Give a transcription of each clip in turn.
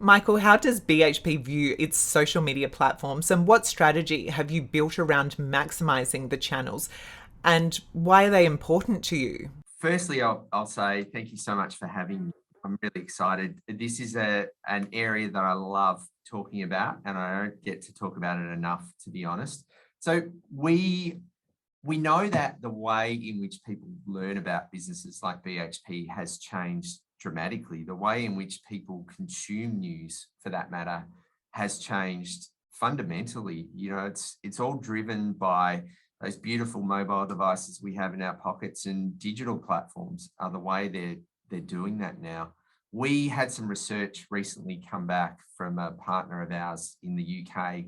Michael, how does BHP view its social media platforms and what strategy have you built around maximizing the channels and why are they important to you? Firstly, I'll say thank you so much for having me. I'm really excited. This is an area that I love talking about, and I don't get to talk about it enough, to be honest. So we know that the way in which people learn about businesses like BHP has changed dramatically. The way in which people consume news, for that matter, has changed fundamentally. It's all driven by those beautiful mobile devices we have in our pockets, and digital platforms are the way they're doing that now. We had some research recently come back from a partner of ours in the UK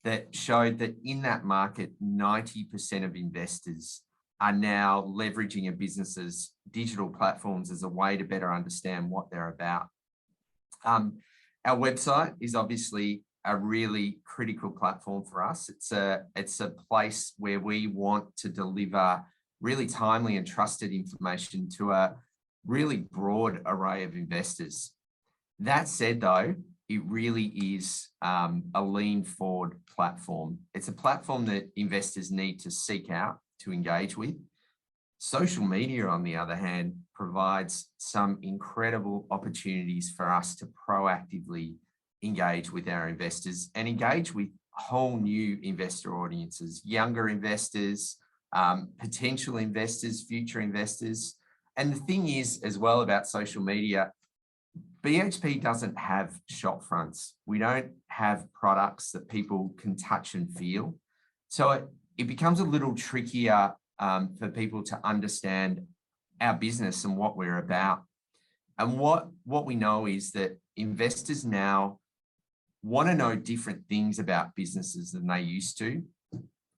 that showed that in that market, 90% of investors are now leveraging a business's digital platforms as a way to better understand what they're about. Our website is obviously a really critical platform for us. It's a place where we want to deliver really timely and trusted information to a really broad array of investors. That said, though, it really is a lean forward platform. It's a platform that investors need to seek out to engage with. Social media, on the other hand, provides some incredible opportunities for us to proactively engage with our investors and engage with whole new investor audiences, younger investors, potential investors, future investors. And the thing is, as well, about social media, BHP doesn't have shop fronts. We don't have products that people can touch and feel. So it becomes a little trickier for people to understand our business and what we're about. And what we know is that investors now want to know different things about businesses than they used to.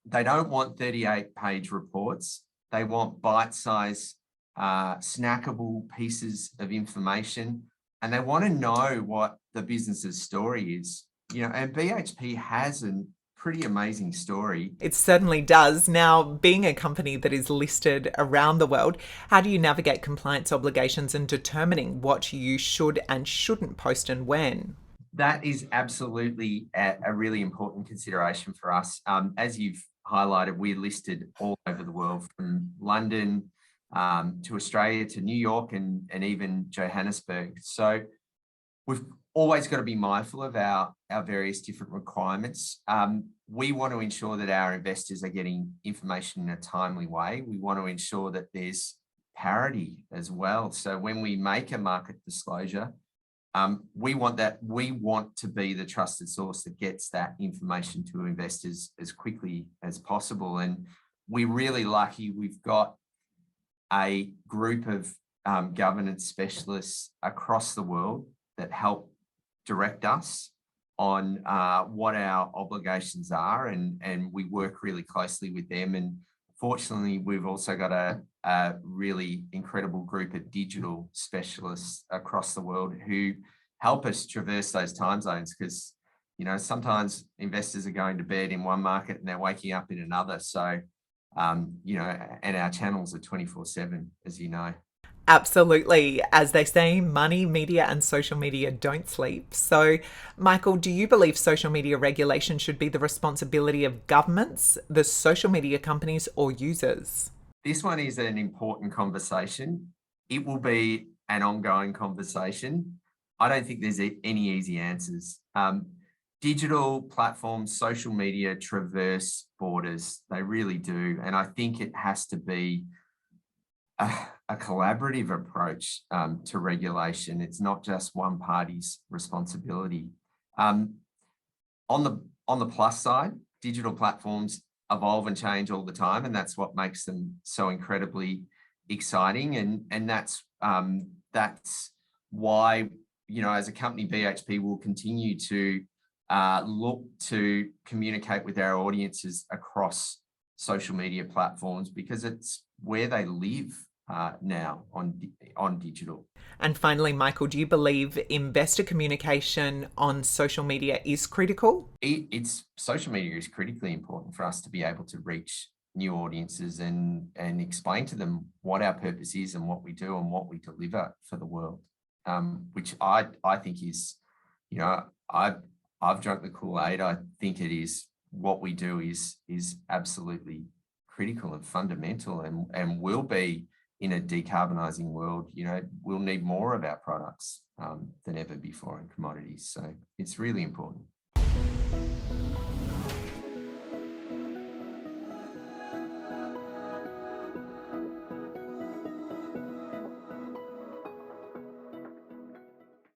They don't want 38-page reports. They want bite-sized, snackable pieces of information, and they want to know what the business's story is. And BHP has a pretty amazing story. It certainly does. Now, being a company that is listed around the world, how do you navigate compliance obligations and determining what you should and shouldn't post and when? That is absolutely a really important consideration for us. As you've highlighted, we're listed all over the world, from London to Australia to New York and even Johannesburg. So we've always got to be mindful of our various different requirements. We want to ensure that our investors are getting information in a timely way. We want to ensure that there's parity as well. So when we make a market disclosure, we want to be the trusted source that gets that information to investors as quickly as possible. And we're really lucky. We've got a group of governance specialists across the world that help direct us on what our obligations are, and we work really closely with them. And fortunately, we've also got a really incredible group of digital specialists across the world who help us traverse those time zones, because sometimes investors are going to bed in one market and they're waking up in another. So and our channels are 24/7, as you know. Absolutely. As they say, money, media, and social media don't sleep. So, Michael, do you believe social media regulation should be the responsibility of governments, the social media companies, or users? This one is an important conversation. It will be an ongoing conversation. I don't think there's any easy answers. Digital platforms, social media traverse borders. They really do. And I think it has to be a collaborative approach to regulation. It's not just one party's responsibility. On the plus side, digital platforms evolve and change all the time, and that's what makes them so incredibly exciting. And that's why, as a company, BHP will continue to look to communicate with our audiences across social media platforms, because it's where they live now on digital. And finally, Michael, do you believe investor communication on social media is critical? Social media is critically important for us to be able to reach new audiences and explain to them what our purpose is and what we do and what we deliver for the world, which I think is you know, I've drunk the Kool-Aid. I think it is what we do is absolutely critical and fundamental, and will be in a decarbonising world. You know, we'll need more of our products than ever before in commodities. So it's really important.